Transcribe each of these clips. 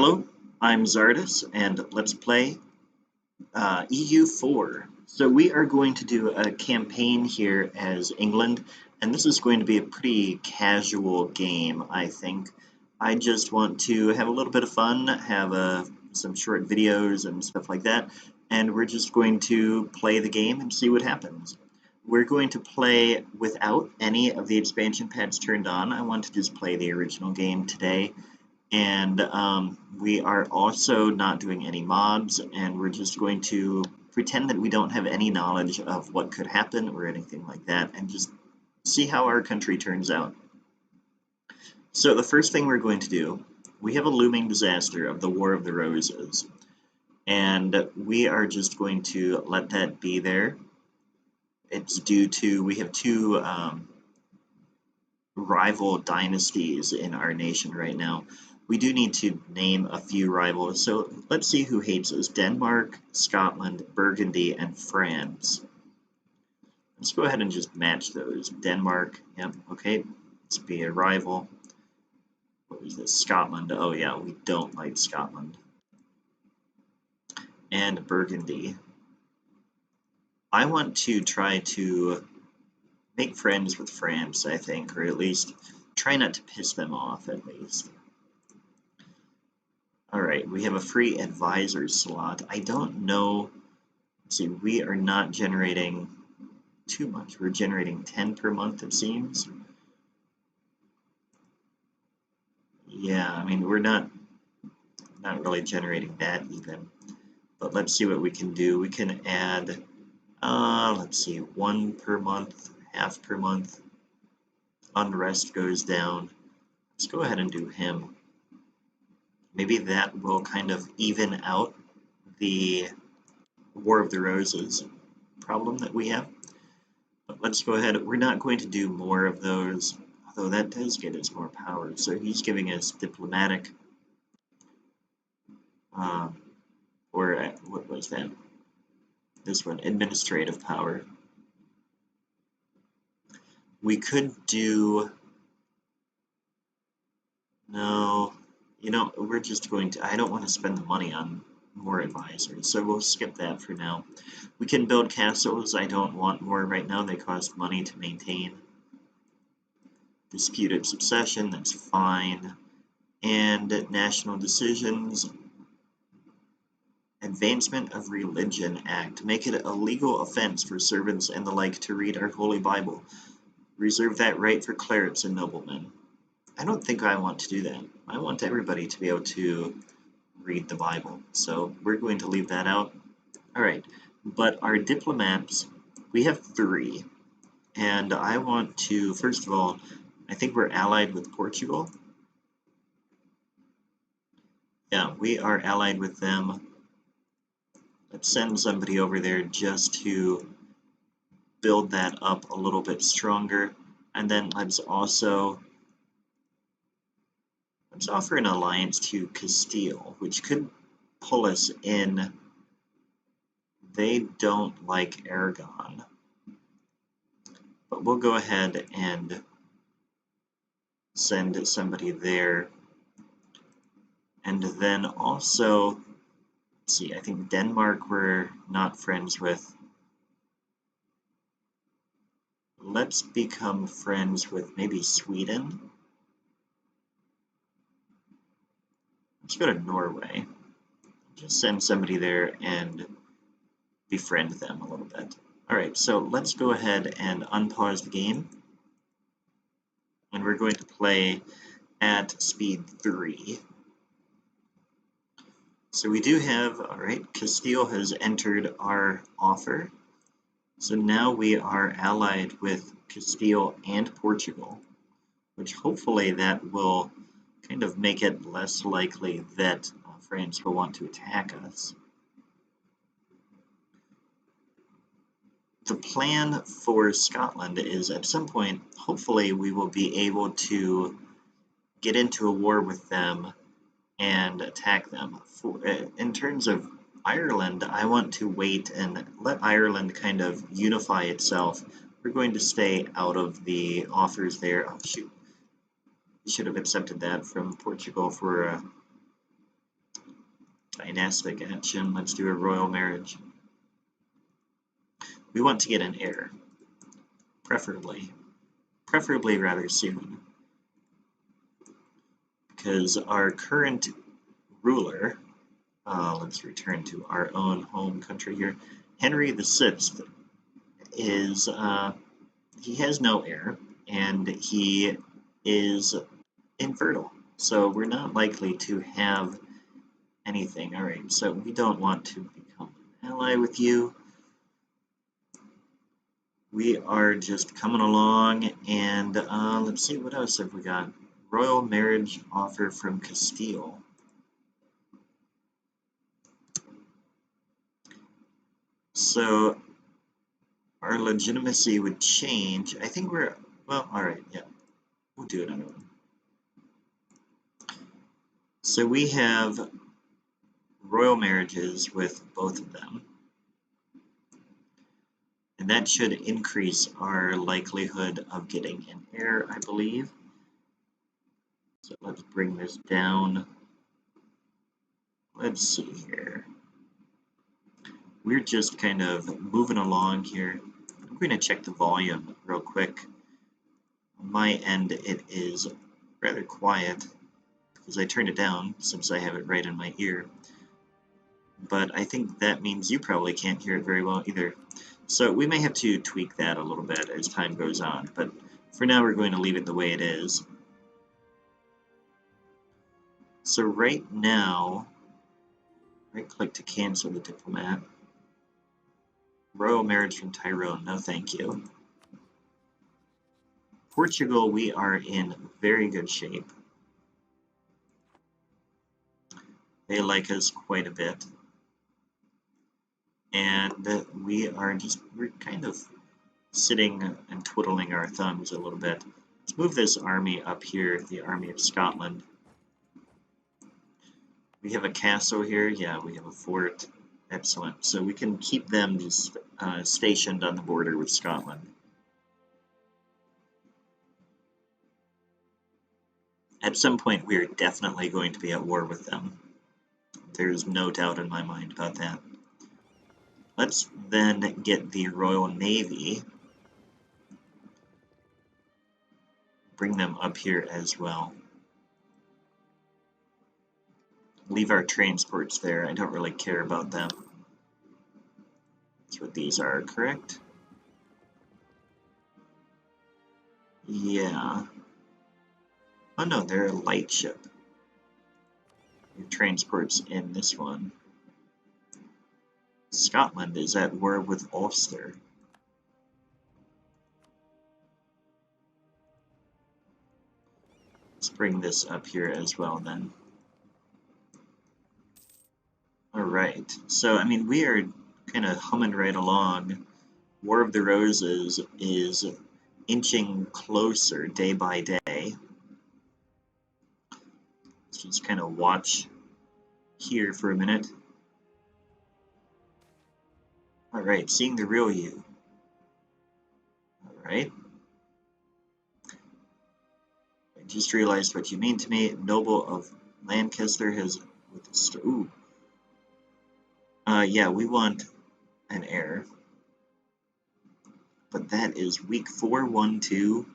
Hello, I'm Zardis, and let's play EU4. So we are going to do a campaign here as England, and this is going to be a pretty casual game, I think. I just want to have a little bit of fun, have some short videos and stuff like that, and we're just going to play the game and see what happens. We're going to play without any of the expansion pads turned on. I want to just play the original game today. And we are also not doing any mobs, and we're just going to pretend that we don't have any knowledge of what could happen or anything like that, and just see how our country turns out. So the first thing we're going to do, we have a looming disaster of the War of the Roses, and we are just going to let that be there. It's due to, we have two rival dynasties in our nation right now. We do need to name a few rivals, so let's see who hates us. Denmark, Scotland, Burgundy, and France. Let's go ahead and just match those. Denmark, yep, okay, let's be a rival. What was this? Scotland, oh yeah, we don't like Scotland. And Burgundy. I want to try to make friends with France, I think, or at least try not to piss them off, at least. Alright, we have a free advisor slot. I don't know. Let's see, we are not generating too much. We're generating 10 per month, it seems. Yeah, I mean, we're not really generating that even. But let's see what we can do. We can add, let's see, 1 per month, half per month. Unrest goes down. Let's go ahead and do him. Maybe that will kind of even out the War of the Roses problem that we have. But let's go ahead. We're not going to do more of those, although that does get us more power. So he's giving us diplomatic, or what was that? This one, administrative power. We could do, no, you know, we're just going to, I don't want to spend the money on more advisors, so we'll skip that for now. We can build castles. I don't want more right now. They cost money to maintain. Disputed succession, that's fine. And national decisions. Advancement of Religion Act. Make it a legal offense for servants and the like to read our Holy Bible. Reserve that right for clerics and noblemen. I don't think I want to do that. I want everybody to be able to read the Bible. So we're going to leave that out. All right, but our diplomats, we have 3. And I want to, first of all, I think we're allied with Portugal. Yeah, we are allied with them. Let's send somebody over there just to build that up a little bit stronger. And then let's offer an alliance to Castile, which could pull us in. They don't like Aragon, but we'll go ahead and send somebody there. And then also, let's see, I think Denmark we're not friends with. Let's become friends with maybe Sweden. Let's go to Norway. Just send somebody there and befriend them a little bit. All right, so let's go ahead and unpause the game. And we're going to play at speed 3. So we do have, all right, Castile has entered our offer. So now we are allied with Castile and Portugal, which hopefully that will kind of make it less likely that France will want to attack us. The plan for Scotland is at some point, hopefully we will be able to get into a war with them and attack them. In terms of Ireland, I want to wait and let Ireland kind of unify itself. We're going to stay out of the offers there. Oh shoot, we should have accepted that from Portugal for Dynastic action. Let's do a royal marriage. We want to get an heir, preferably rather soon, because our current ruler, let's return to our own home country here, Henry VI is, he has no heir, and he is infertile, so we're not likely to have anything. All right, so we don't want to become an ally with you. We are just coming along, and let's see, what else have we got? Royal marriage offer from Castile. So our legitimacy would change. I think we're, well, all right, yeah, we'll do another one. So we have royal marriages with both of them. And that should increase our likelihood of getting an heir, I believe. So let's bring this down. Let's see here. We're just kind of moving along here. I'm going to check the volume real quick. On my end, it is rather quiet because I turned it down since I have it right in my ear. But I think that means you probably can't hear it very well either. So we may have to tweak that a little bit as time goes on, but for now we're going to leave it the way it is. So right now, right-click to cancel the diplomat. Royal marriage from Tyrone, no thank you. Portugal, we are in very good shape. They like us quite a bit. And we're kind of sitting and twiddling our thumbs a little bit. Let's move this army up here, the Army of Scotland. We have a castle here. Yeah, we have a fort. Excellent. So we can keep them just stationed on the border with Scotland. At some point, we are definitely going to be at war with them. There's no doubt in my mind about that. Let's then get the Royal Navy. Bring them up here as well. Leave our transports there. I don't really care about them. That's what these are, correct? Yeah. Oh no, they're a light ship. Your transport's in this one. Scotland is at war with Ulster. Let's bring this up here as well then. Alright, so I mean we are kind of humming right along. War of the Roses is inching closer day by day. Let's just kind of watch here for a minute. Alright, seeing the real you. Alright. I just realized what you mean to me. Noble of Lancaster has with the ooh. Yeah, we want an heir. But that is week 412.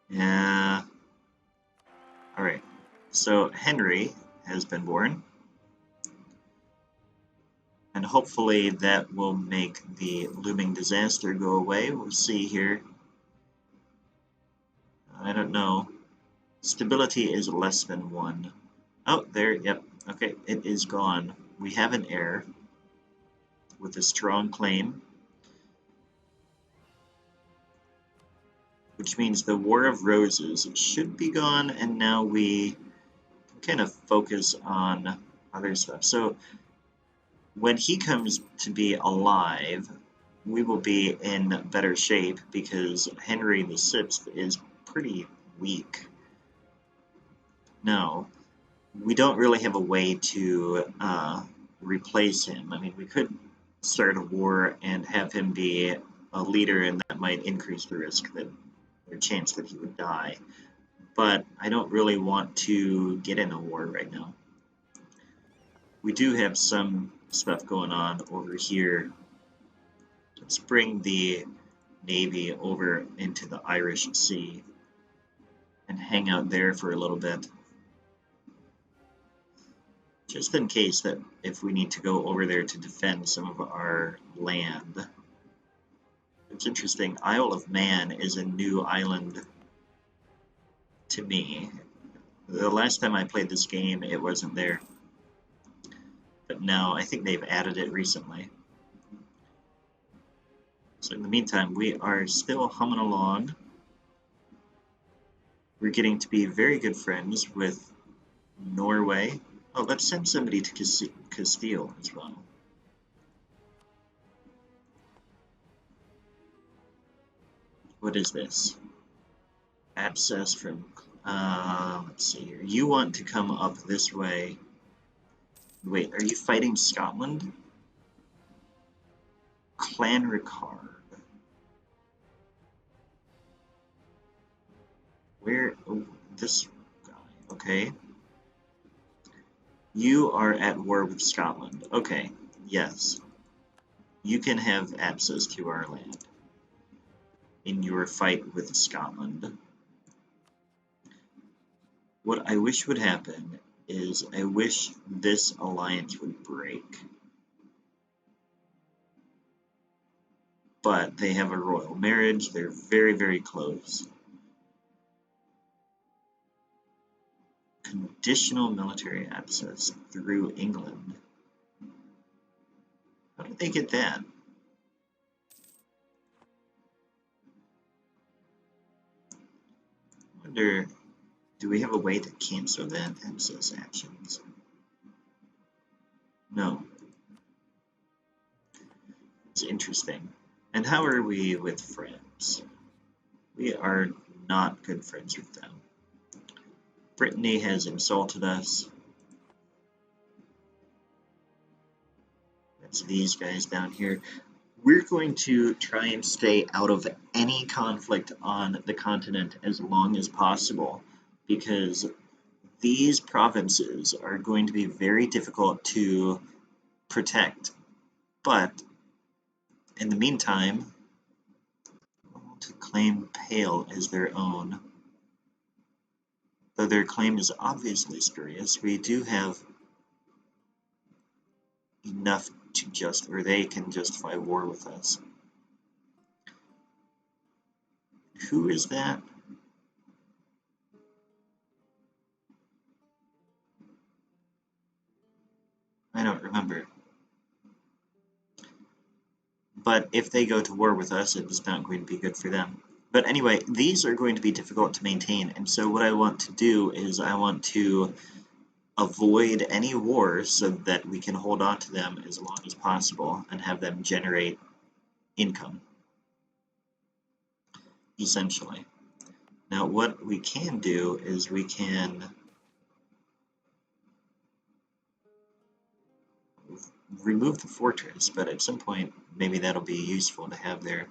Yeah. Alright. So Henry has been born. And hopefully that will make the looming disaster go away. We'll see here. I don't know. Stability is less than 1. Oh, there, yep. Okay, it is gone. We have an heir with a strong claim, which means the War of Roses should be gone, and now we can kind of focus on other stuff. So when he comes to be alive, we will be in better shape because Henry VI is pretty weak. No, we don't really have a way to replace him. I mean, we could start a war and have him be a leader, and that might increase the risk that, or chance that he would die. but I don't really want to get in a war right now. We do have some stuff going on over here. Let's bring the Navy over into the Irish Sea and hang out there for a little bit. Just in case that if we need to go over there to defend some of our land. It's interesting, Isle of Man is a new island to me. The last time I played this game, it wasn't there. But now I think they've added it recently. So in the meantime, we are still humming along. We're getting to be very good friends with Norway. Oh, let's send somebody to Castile as well. What is this? Abscess from, let's see here. You want to come up this way. Wait, are you fighting Scotland? Clan Ricard. Where, oh, this guy, okay. You are at war with Scotland. Okay, yes. You can have access to our land in your fight with Scotland. What I wish would happen is I wish this alliance would break. But they have a royal marriage. They're very, very close. Conditional military access through England. How did they get that? I wonder, do we have a way to cancel that access actions? No. It's interesting. And how are we with France? We are not good friends with them. Brittany has insulted us. That's these guys down here. We're going to try and stay out of any conflict on the continent as long as possible, because these provinces are going to be very difficult to protect. But in the meantime, to claim Pale as their own, though their claim is obviously spurious, we do have enough to or they can justify war with us. Who is that? I don't remember. But if they go to war with us, it is not going to be good for them. But anyway, these are going to be difficult to maintain, and so what I want to do is I want to avoid any wars so that we can hold on to them as long as possible and have them generate income, essentially. Now, what we can do is we can remove the fortress, but at some point, maybe that'll be useful to have there.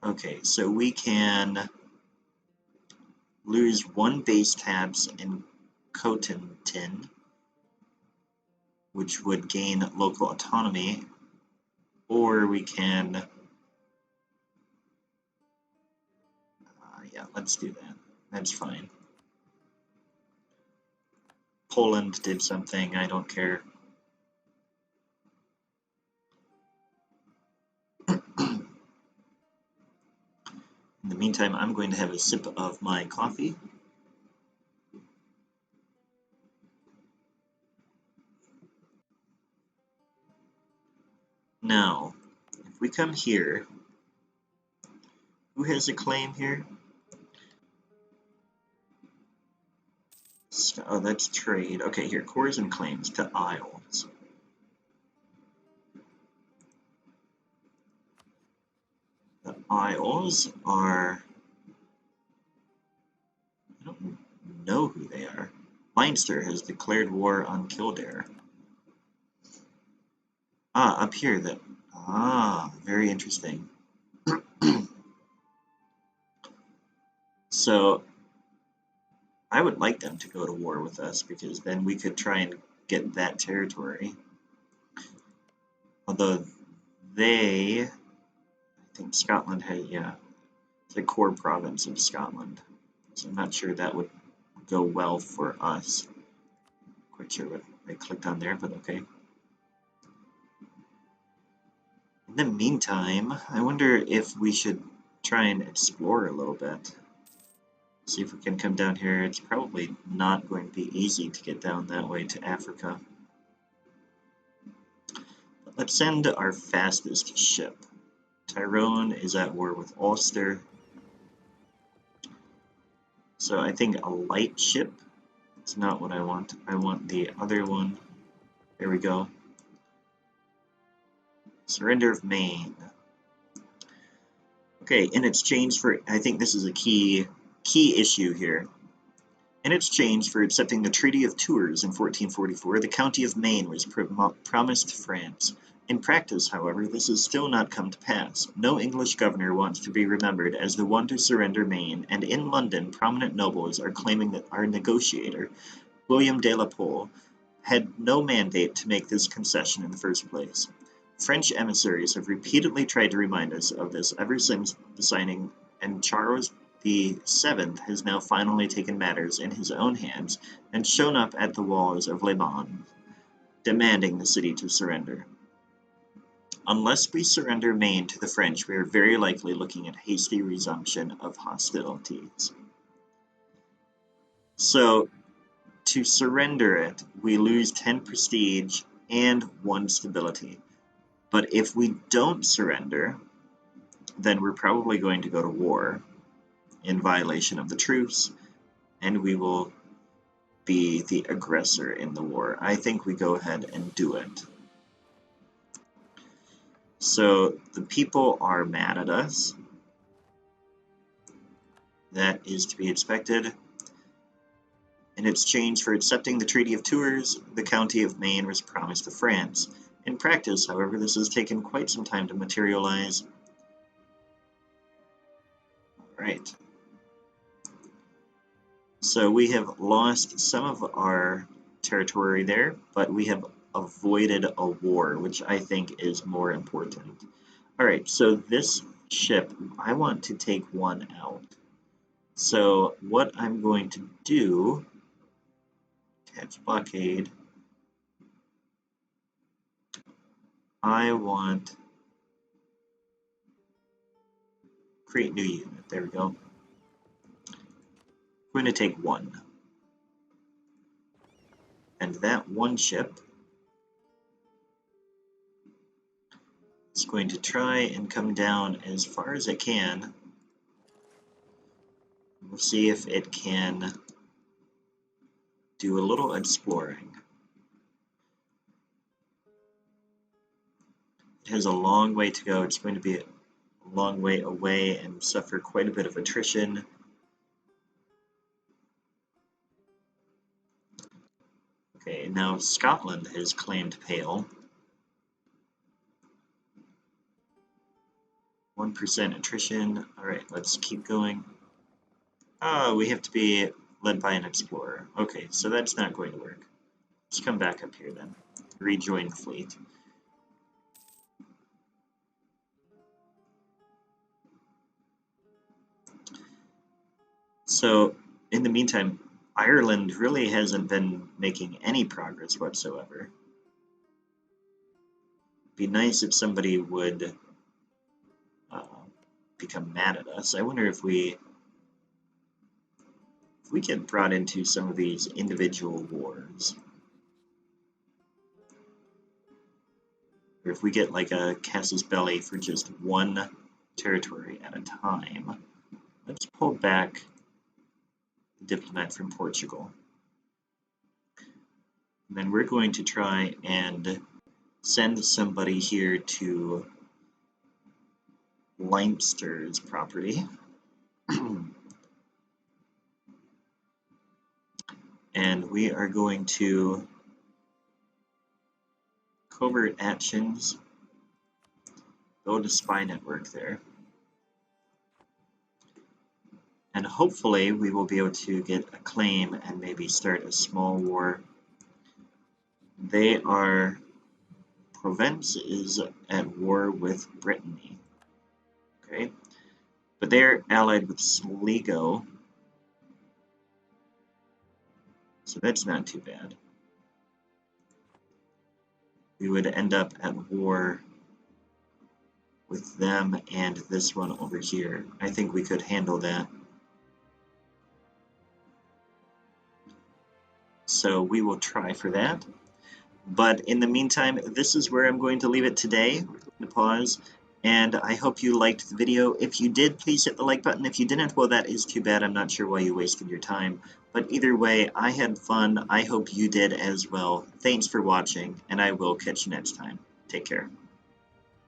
Okay, so we can lose 1 base tabs in Cotentin, which would gain local autonomy, or we can, yeah, let's do that. That's fine. Poland did something, I don't care. In the meantime, I'm going to have a sip of my coffee. Now, if we come here, who has a claim here? Oh, that's trade. Okay, here, cores and claims to Isles. The Isles are, I don't know who they are. Leinster has declared war on Kildare. Ah, up here, very interesting. So I would like them to go to war with us because then we could try and get that territory. Although I think Scotland has, yeah, it's a core province of Scotland. So I'm not sure that would go well for us. Quite sure what I clicked on there, but okay. In the meantime, I wonder if we should try and explore a little bit. See if we can come down here. It's probably not going to be easy to get down that way to Africa. But let's send our fastest ship. Tyrone is at war with Ulster. So I think a light ship is not what I want. I want the other one. There we go. Surrender of Maine. Okay, in exchange for, I think this is a key issue here. In exchange for accepting the Treaty of Tours in 1444, the County of Maine was promised France. In practice, however, this has still not come to pass. No English governor wants to be remembered as the one to surrender Maine, and in London, prominent nobles are claiming that our negotiator, William de la Pole, had no mandate to make this concession in the first place. French emissaries have repeatedly tried to remind us of this ever since the signing, and Charles VII has now finally taken matters in his own hands and shown up at the walls of Le Mans, demanding the city to surrender. Unless we surrender Maine to the French, we are very likely looking at hasty resumption of hostilities. So, to surrender it, we lose 10 prestige and 1 stability. But if we don't surrender, then we're probably going to go to war in violation of the truce, and we will be the aggressor in the war. I think we go ahead and do it. So the people are mad at us. That is to be expected. In exchange for accepting the Treaty of Tours, the County of Maine was promised to France. In practice, however, this has taken quite some time to materialize. Right. So we have lost some of our territory there, but we have avoided a war, which I think is more important. All right, so this ship, I want to take one out. So what I'm going to do, attach blockade, I want create new unit. There we go. We're going to take one. And that one ship is going to try and come down as far as it can. We'll see if it can do a little exploring. It has a long way to go. It's going to be a long way away and suffer quite a bit of attrition. Okay, now Scotland has claimed Pale. 1% attrition. All right, let's keep going. Oh, we have to be led by an explorer. Okay, so that's not going to work. Let's come back up here then. Rejoin the fleet. So, in the meantime, Ireland really hasn't been making any progress whatsoever. It'd be nice if somebody would become mad at us. I wonder if we get brought into some of these individual wars. Or if we get like a casus belli for just one territory at a time. Let's pull back the diplomat from Portugal. And then we're going to try and send somebody here to Leinster's property. And we are going to covert actions, build a spy network there. And hopefully we will be able to get a claim and maybe start a small war. Provence is at war with Brittany. Okay, but they're allied with Sligo, so that's not too bad. We would end up at war with them and this one over here. I think we could handle that. So we will try for that. But in the meantime, this is where I'm going to leave it today. Pause. And I hope you liked the video. If you did, please hit the like button. If you didn't, well, that is too bad. I'm not sure why you wasted your time. But either way, I had fun. I hope you did as well. Thanks for watching, and I will catch you next time. Take care.